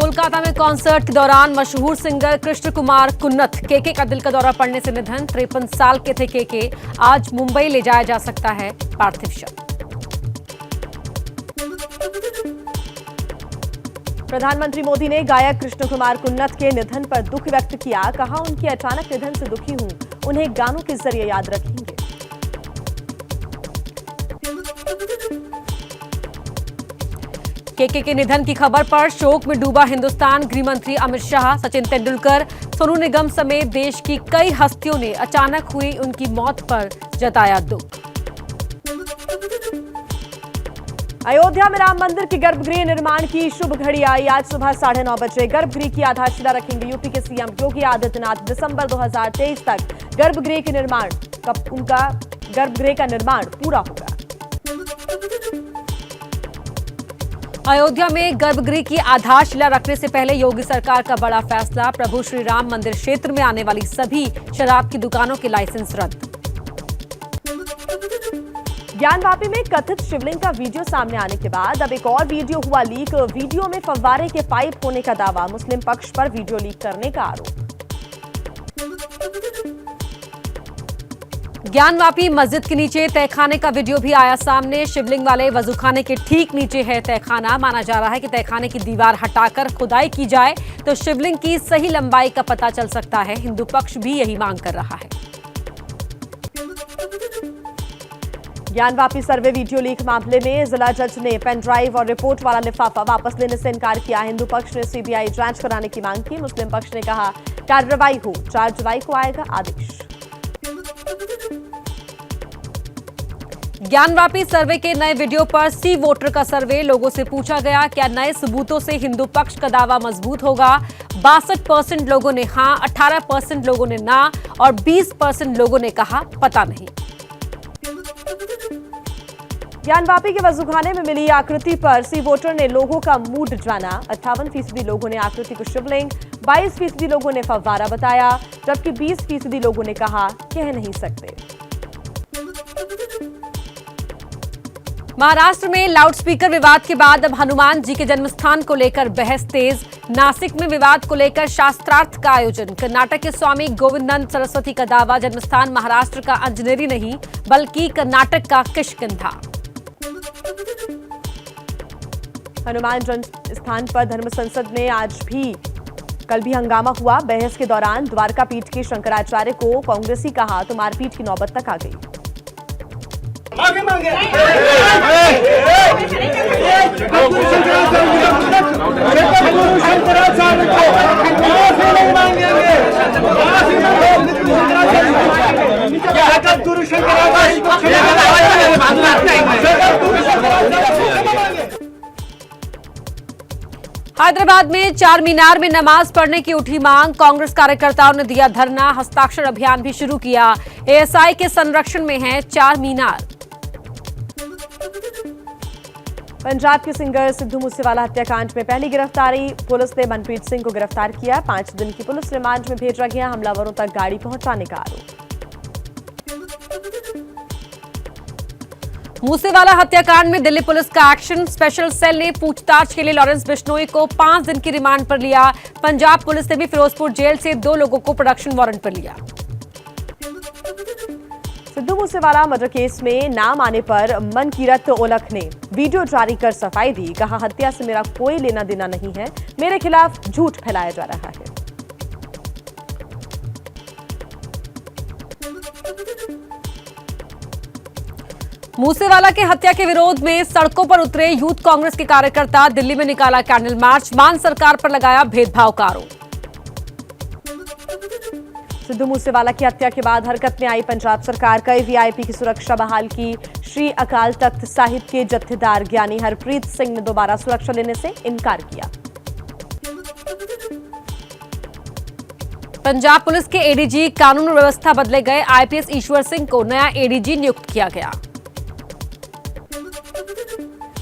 कोलकाता में कॉन्सर्ट के दौरान मशहूर सिंगर कृष्ण कुमार कुन्नथ केके का दिल का दौरा पड़ने से निधन। 53 साल के थे केके। आज मुंबई ले जाया जा सकता है पार्थिव शव। प्रधानमंत्री मोदी ने गायक कृष्ण कुमार कुन्नथ के निधन पर दुख व्यक्त किया। कहा, उनके अचानक निधन से दुखी हूं, उन्हें गानों के जरिए याद रखेंगे। केके के निधन की खबर पर शोक में डूबा हिंदुस्तान। गृह मंत्री अमित शाह, सचिन तेंदुलकर, सोनू निगम समेत देश की कई हस्तियों ने अचानक हुई उनकी मौत पर जताया दुख। अयोध्या में राम मंदिर के गर्भगृह निर्माण की शुभ घड़ी आई। आज सुबह 9:30 बजे गर्भगृह की आधारशिला रखेंगे यूपी के सीएम योगी आदित्यनाथ। दिसंबर 2023 तक गर्भगृह का निर्माण पूरा होगा। अयोध्या में गर्भगृह की आधारशिला रखने से पहले योगी सरकार का बड़ा फैसला। प्रभु श्री राम मंदिर क्षेत्र में आने वाली सभी शराब की दुकानों के लाइसेंस रद्द। ज्ञानवापी में कथित शिवलिंग का वीडियो सामने आने के बाद अब एक और वीडियो हुआ लीक। वीडियो में फव्वारे के पाइप होने का दावा, मुस्लिम पक्ष पर वीडियो लीक करने का आरोप। ज्ञानवापी मस्जिद के नीचे तहखाने का वीडियो भी आया सामने। शिवलिंग वाले वजूखाने के ठीक नीचे है तहखाना। माना जा रहा है कि तहखाने की दीवार हटाकर खुदाई की जाए तो शिवलिंग की सही लंबाई का पता चल सकता है। हिंदू पक्ष भी यही मांग कर रहा है। ज्ञानवापी सर्वे वीडियो लीक मामले में जिला जज ने पेन ड्राइव और रिपोर्ट वाला लिफाफा वापस लेने से इनकार किया। हिंदू पक्ष ने सीबीआई जांच कराने की मांग की। मुस्लिम पक्ष ने कहा, कार्रवाई हो, 4 जुलाई को आएगा आदेश। ज्ञानवापी सर्वे के नए वीडियो पर सी वोटर का सर्वे। लोगों से पूछा गया, क्या नए सबूतों से हिंदू पक्ष का दावा मजबूत होगा। 62% लोगों ने हां, 18% लोगों ने ना और 20% लोगों ने कहा पता नहीं। ज्ञानवापी के वजूखाने में मिली आकृति पर सी वोटर ने लोगों का मूड जाना। 58% लोगों ने आकृति को शिवलिंग, 22% लोगों ने फव्वारा बताया, जबकि 20% लोगों ने कहा कह नहीं सकते। महाराष्ट्र में लाउडस्पीकर विवाद के बाद अब हनुमान जी के जन्मस्थान को लेकर बहस तेज। नासिक में विवाद को लेकर शास्त्रार्थ का आयोजन। कर्नाटक के स्वामी गोविंदानंद सरस्वती का दावा, जन्मस्थान महाराष्ट्र का अंजनेरी नहीं बल्कि कर्नाटक का किष्किंधा। हनुमान जन्म स्थान पर धर्म संसद में कल भी हंगामा हुआ। बहस के दौरान द्वारका पीठ के शंकराचार्य को कांग्रेसी कहा तो मारपीट की नौबत तक आ गई। माफी मांगे। हैदराबाद में चार मीनार में नमाज पढ़ने की उठी मांग। कांग्रेस कार्यकर्ताओं ने दिया धरना, हस्ताक्षर अभियान भी शुरू किया। एएसआई के संरक्षण में है चार मीनार। पंजाब के सिंगर सिद्धू मूसेवाला हत्याकांड में पहली गिरफ्तारी। पुलिस ने मनप्रीत सिंह को गिरफ्तार किया। 5 दिन की पुलिस रिमांड में भेजा गया। हमलावरों तक गाड़ी पहुंचाने का आरोप। मूसेवाला हत्याकांड में दिल्ली पुलिस का एक्शन। स्पेशल सेल ने पूछताछ के लिए लॉरेंस बिश्नोई को 5 दिन की रिमांड पर लिया। पंजाब पुलिस ने भी फिरोजपुर जेल से 2 लोगों को प्रोडक्शन वारंट पर लिया। सिद्धू मूसेवाला मर्डर केस में नाम आने पर मनकीरत ओलख ने वीडियो जारी कर सफाई दी। कहा, हत्या से मेरा कोई लेना देना नहीं है, मेरे खिलाफ झूठ फैलाया जा रहा है। मूसेवाला के हत्या के विरोध में सड़कों पर उतरे यूथ कांग्रेस के कार्यकर्ता। दिल्ली में निकाला कैंडल मार्च। मान सरकार पर लगाया भेदभाव का आरोप। सिद्धू मूसेवाला की हत्या के बाद हरकत में आई पंजाब सरकार। कई वीआईपी की सुरक्षा बहाल की। श्री अकाल तख्त साहिब के जत्थेदार ज्ञानी हरप्रीत सिंह ने दोबारा सुरक्षा लेने से इनकार किया। पंजाब पुलिस के एडीजी कानून व्यवस्था बदले गए। आईपीएस ईश्वर सिंह को नया एडीजी नियुक्त किया गया।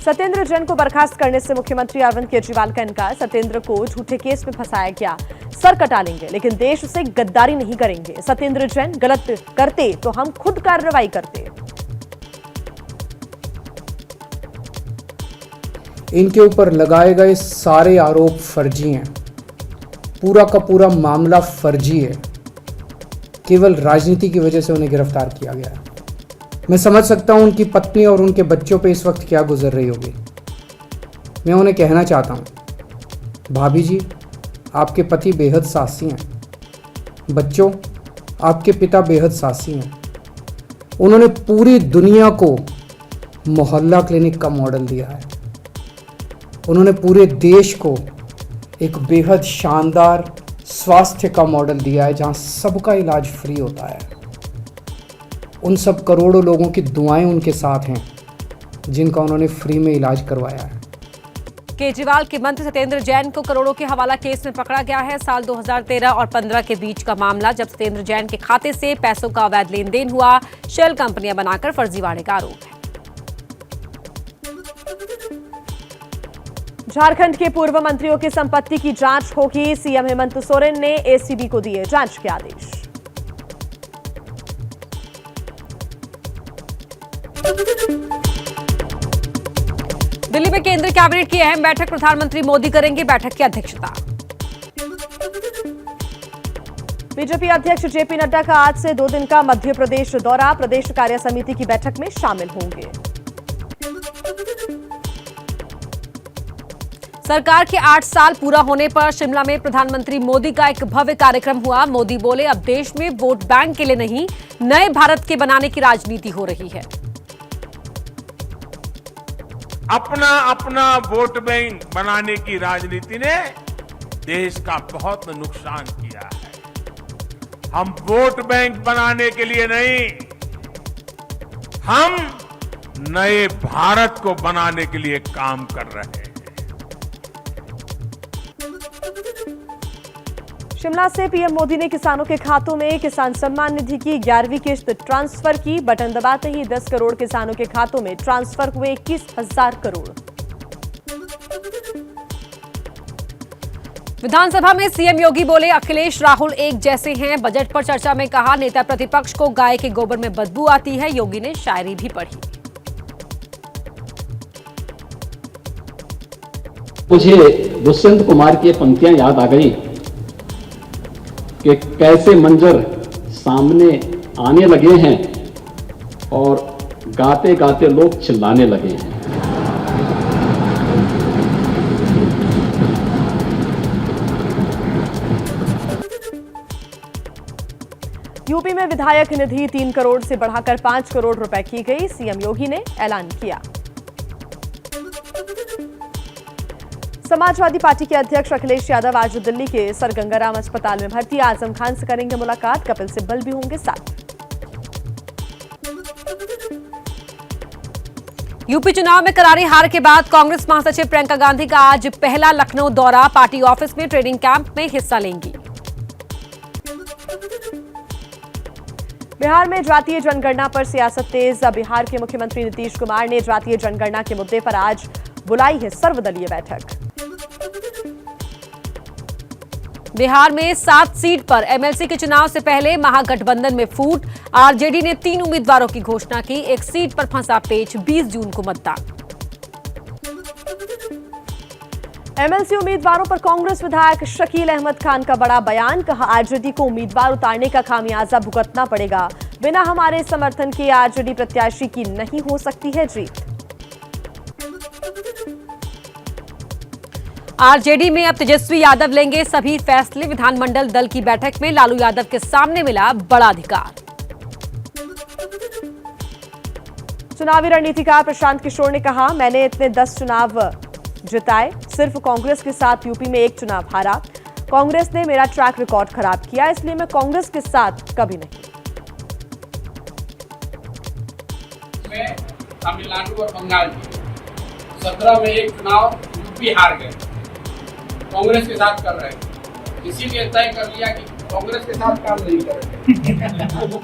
सत्येंद्र जैन को बर्खास्त करने से मुख्यमंत्री अरविंद केजरीवाल का इनकार। सत्येंद्र को झूठे केस में फंसाया गया, सर कटा लेंगे लेकिन देश से गद्दारी नहीं करेंगे। सत्येंद्र जैन गलत करते तो हम खुद कार्रवाई करते। इनके ऊपर लगाए गए सारे आरोप फर्जी हैं। पूरा का पूरा मामला फर्जी है। केवल राजनीति की वजह से उन्हें गिरफ्तार किया गया है। मैं समझ सकता हूं उनकी पत्नी और उनके बच्चों पे इस वक्त क्या गुजर रही होगी। मैं उन्हें कहना चाहता हूं, भाभी जी, आपके पति बेहद साहसी हैं। बच्चों, आपके पिता बेहद साहसी हैं। उन्होंने पूरी दुनिया को मोहल्ला क्लिनिक का मॉडल दिया है। उन्होंने पूरे देश को एक बेहद शानदार स्वास्थ्य का मॉडल दिया है जहां सबका इलाज फ्री होता है। उन सब करोड़ों लोगों की दुआएं उनके साथ हैं जिनका उन्होंने फ्री में इलाज करवाया है। केजरीवाल के मंत्री सत्येंद्र जैन को करोड़ों के हवाला केस में पकड़ा गया है। साल 2013 और 15 के बीच का मामला, जब सत्येंद्र जैन के खाते से पैसों का अवैध लेन देन हुआ। शेल कंपनियां बनाकर फर्जीवाड़े का आरोप है। झारखंड के पूर्व मंत्रियों की संपत्ति की जांच होगी। सीएम हेमंत सोरेन ने एसीबी को दिए जांच के आदेश। दिल्ली में केंद्रीय कैबिनेट की अहम बैठक, प्रधानमंत्री मोदी करेंगे बैठक की अध्यक्षता। बीजेपी अध्यक्ष जेपी नड्डा का आज से 2 दिन का मध्य प्रदेश दौरा। प्रदेश कार्य समिति की बैठक में शामिल होंगे। सरकार के 8 साल पूरा होने पर शिमला में प्रधानमंत्री मोदी का एक भव्य कार्यक्रम हुआ। मोदी बोले, अब देश में वोट बैंक के लिए नहीं, नए भारत के बनाने की राजनीति हो रही है। अपना अपना वोट बैंक बनाने की राजनीति ने देश का बहुत नुकसान किया है। हम वोट बैंक बनाने के लिए नहीं, हम नए भारत को बनाने के लिए काम कर रहे हैं। शिमला से पीएम मोदी ने किसानों के खातों में किसान सम्मान निधि की 11वीं किस्त ट्रांसफर की। बटन दबाते ही 10 करोड़ किसानों के खातों में ट्रांसफर हुए 21,000 करोड़। विधानसभा में सीएम योगी बोले, अखिलेश राहुल एक जैसे हैं। बजट पर चर्चा में कहा, नेता प्रतिपक्ष को गाय के गोबर में बदबू आती है। योगी ने शायरी भी पढ़ी। मुझे दुष्यंत कुमार की पंक्तियां याद आ गई कि कैसे मंजर सामने आने लगे हैं और गाते गाते लोग चिल्लाने लगे हैं। यूपी में विधायक निधि 3 करोड़ से बढ़ाकर 5 करोड़ रुपए की गई। सीएम योगी ने ऐलान किया। समाजवादी पार्टी के अध्यक्ष अखिलेश यादव आज दिल्ली के सर गंगाराम अस्पताल में भर्ती। आजम खान से करेंगे मुलाकात। कपिल सिब्बल भी होंगे साथ। यूपी चुनाव में करारी हार के बाद कांग्रेस महासचिव प्रियंका गांधी का आज पहला लखनऊ दौरा। पार्टी ऑफिस में ट्रेनिंग कैंप में हिस्सा लेंगी। बिहार में जातीय जनगणना पर सियासत तेज। बिहार के मुख्यमंत्री नीतीश कुमार ने जातीय जनगणना के मुद्दे पर आज बुलाई है सर्वदलीय बैठक। बिहार में 7 सीट पर एमएलसी के चुनाव से पहले महागठबंधन में फूट। आरजेडी ने 3 उम्मीदवारों की घोषणा की। एक सीट पर फंसा पेच। 20 जून को मतदान। एमएलसी उम्मीदवारों पर कांग्रेस विधायक शकील अहमद खान का बड़ा बयान। कहा, आरजेडी को उम्मीदवार उतारने का खामियाजा भुगतना पड़ेगा। बिना हमारे समर्थन के आरजेडी प्रत्याशी की नहीं हो सकती है जीत। आरजेडी में अब तेजस्वी यादव लेंगे सभी फैसले। विधानमंडल दल की बैठक में लालू यादव के सामने मिला बड़ा अधिकार। चुनावी रणनीतिकार प्रशांत किशोर ने कहा, मैंने इतने 10 चुनाव जिताए, सिर्फ कांग्रेस के साथ यूपी में 1 चुनाव हारा। कांग्रेस ने मेरा ट्रैक रिकॉर्ड खराब किया, इसलिए मैं कांग्रेस के साथ कभी नहीं। में तमिलनाडु और बंगाल में 17 में 1 चुनाव यूपी हार गए, कांग्रेस के साथ कर रहे हैं। इसीलिए तय कर लिया कि कांग्रेस के साथ काम नहीं करेंगे।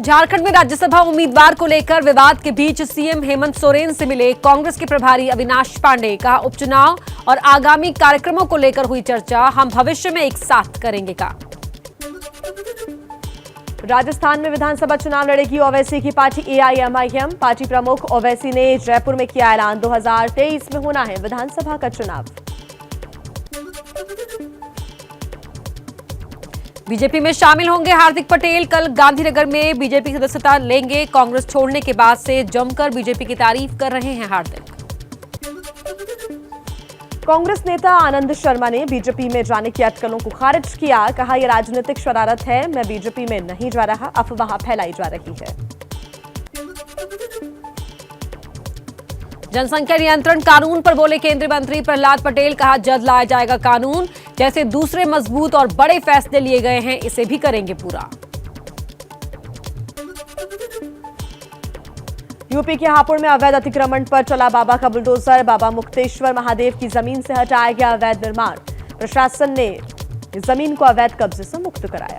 झारखंड में राज्यसभा उम्मीदवार को लेकर विवाद के बीच सीएम हेमंत सोरेन से मिले कांग्रेस के प्रभारी अविनाश पांडे। कहा, उपचुनाव और आगामी कार्यक्रमों को लेकर हुई चर्चा, हम भविष्य में एक साथ करेंगे। कहा राजस्थान में विधानसभा चुनाव लड़ेगी ओवैसी की पार्टी एआईएमआईएम। पार्टी प्रमुख ओवैसी ने जयपुर में किया ऐलान, 2023 में होना है विधानसभा का चुनाव। बीजेपी में शामिल होंगे हार्दिक पटेल। कल गांधीनगर में बीजेपी की सदस्यता लेंगे। कांग्रेस छोड़ने के बाद से जमकर बीजेपी की तारीफ कर रहे हैं हार्दिक। कांग्रेस नेता आनंद शर्मा ने बीजेपी में जाने की अटकलों को खारिज किया। कहा, यह राजनीतिक शरारत है, मैं बीजेपी में नहीं जा रहा, अफवाह फैलाई जा रही है। जनसंख्या नियंत्रण कानून पर बोले केंद्रीय मंत्री प्रहलाद पटेल। कहा, जल्द लाया जाएगा कानून, जैसे दूसरे मजबूत और बड़े फैसले लिए गए हैं, इसे भी करेंगे पूरा। यूपी के हापुड़ में अवैध अतिक्रमण पर चला बाबा का बुलडोजर। बाबा मुक्तेश्वर महादेव की जमीन से हटाया गया अवैध निर्माण। प्रशासन ने इस जमीन को अवैध कब्जे से मुक्त कराया।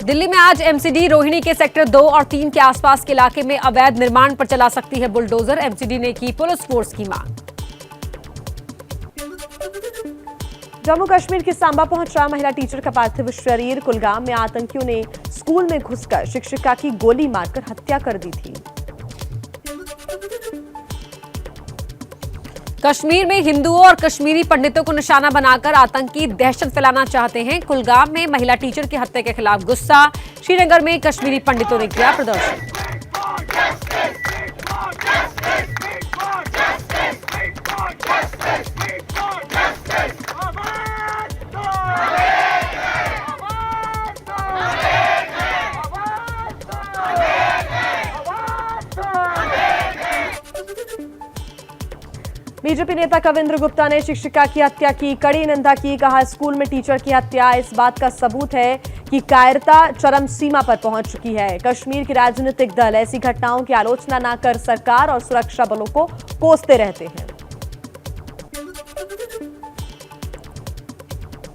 दिल्ली में आज एमसीडी रोहिणी के सेक्टर 2 और 3 के आसपास के इलाके में अवैध निर्माण पर चला सकती है बुलडोजर। एमसीडी ने की पुलिस फोर्स की मांग। जम्मू कश्मीर के सांबा पहुंचा महिला टीचर का पार्थिव शरीर। कुलगाम में आतंकियों ने स्कूल में घुसकर शिक्षिका की गोली मारकर हत्या कर दी थी। कश्मीर में हिंदुओं और कश्मीरी पंडितों को निशाना बनाकर आतंकी दहशत फैलाना चाहते हैं। कुलगाम में महिला टीचर की हत्या के खिलाफ गुस्सा। श्रीनगर में कश्मीरी पंडितों ने किया प्रदर्शन। बीजेपी नेता कविंद्र गुप्ता ने शिक्षिका की हत्या की कड़ी निंदा की। कहा, स्कूल में टीचर की हत्या इस बात का सबूत है कि कायरता चरम सीमा पर पहुंच चुकी है। कश्मीर के राजनीतिक दल ऐसी घटनाओं की आलोचना न कर सरकार और सुरक्षा बलों को कोसते रहते हैं।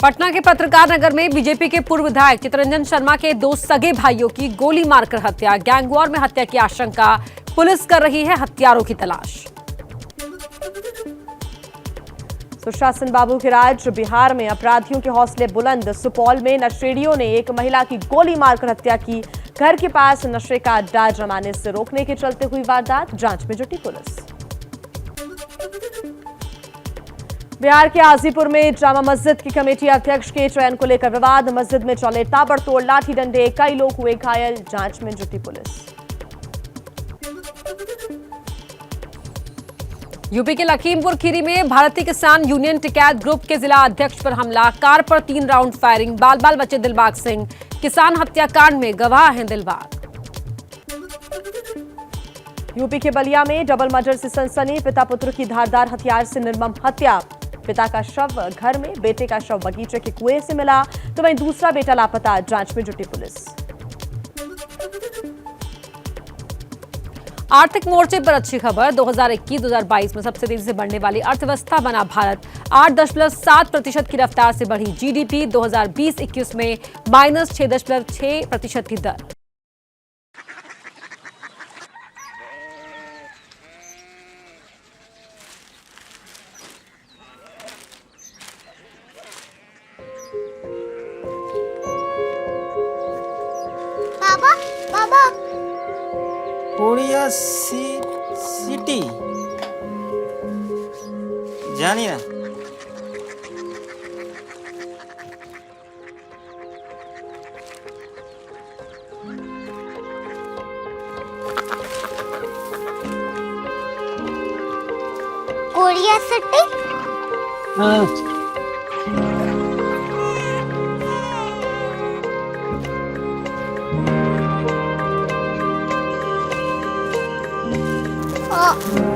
पटना के पत्रकार नगर में बीजेपी के पूर्व विधायक चितरंजन शर्मा के 2 सगे भाइयों की गोली मारकर हत्या। गैंगवॉर में हत्या की आशंका। पुलिस कर रही है हत्यारों की तलाश। सुशासन बाबू के राज। बिहार में अपराधियों के हौसले बुलंद। सुपौल में नशेड़ियों ने एक महिला की गोली मारकर हत्या की। घर के पास नशे का अड्डा जमाने से रोकने के चलते हुई वारदात। जांच में जुटी पुलिस। बिहार के हाजीपुर में जामा मस्जिद की कमेटी अध्यक्ष के चयन को लेकर विवाद। मस्जिद में चले ताबड़तोड़ लाठी डंडे। कई लोग हुए घायल। जांच में जुटी पुलिस। यूपी के लखीमपुर खीरी में भारतीय किसान यूनियन टिकैत ग्रुप के जिला अध्यक्ष पर हमला। कार पर 3 राउंड फायरिंग। बाल बाल बचे दिलबाग सिंह। किसान हत्याकांड में गवाह हैं दिलबाग। यूपी के बलिया में डबल मर्डर से सनसनी। पिता पुत्र की धारदार हथियार से निर्मम हत्या। पिता का शव घर में, बेटे का शव बगीचे के कुएं से मिला, तो वहीं दूसरा बेटा लापता। जांच में जुटी पुलिस। आर्थिक मोर्चे पर अच्छी खबर। 2021-2022 में सबसे तेजी से बढ़ने वाली अर्थव्यवस्था बना भारत। 8.7% की रफ्तार से बढ़ी जीडीपी। 2020-21 में -6.6% की दर। बाबा बाबा कोरिया सिटी जानिए कोरिया सिटी।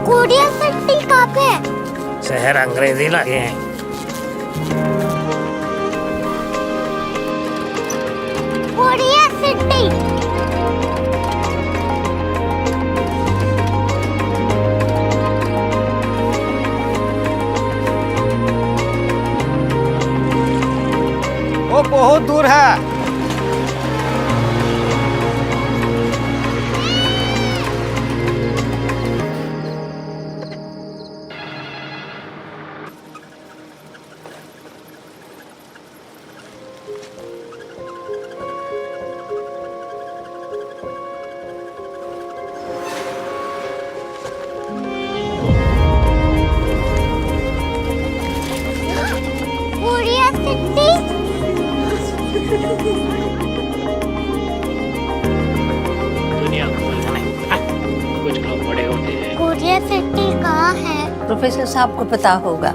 कोरिया सिटी कहाँ पे है? शहर अंग्रेजी लगे हैं। Korea city. वो बहुत दूर है। प्रोफेसर साहब को पता होगा।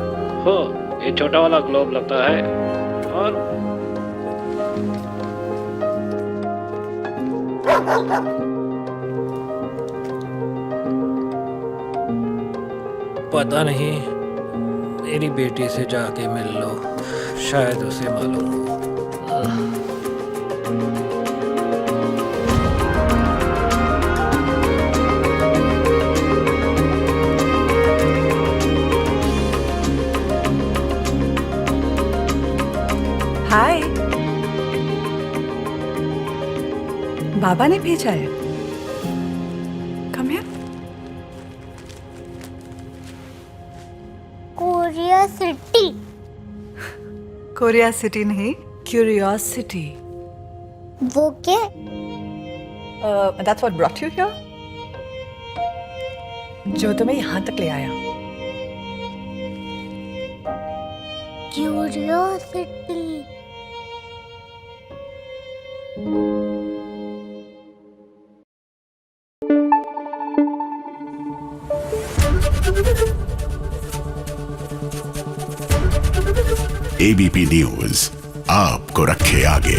हो, ये छोटा वाला ग्लोब लगता है। और पता नहीं, मेरी बेटी से जाके मिल लो, शायद उसे मालूम हो। हाय, बाबा ने भेजा है। Come here. Korea city. Korea city नहीं, क्यूरियोसिटी। वो क्या? That's what brought you here? जो तुम्हें यहाँ तक ले आया। क्यूरियोसिटी। एबीपी न्यूज आपको रखे आगे।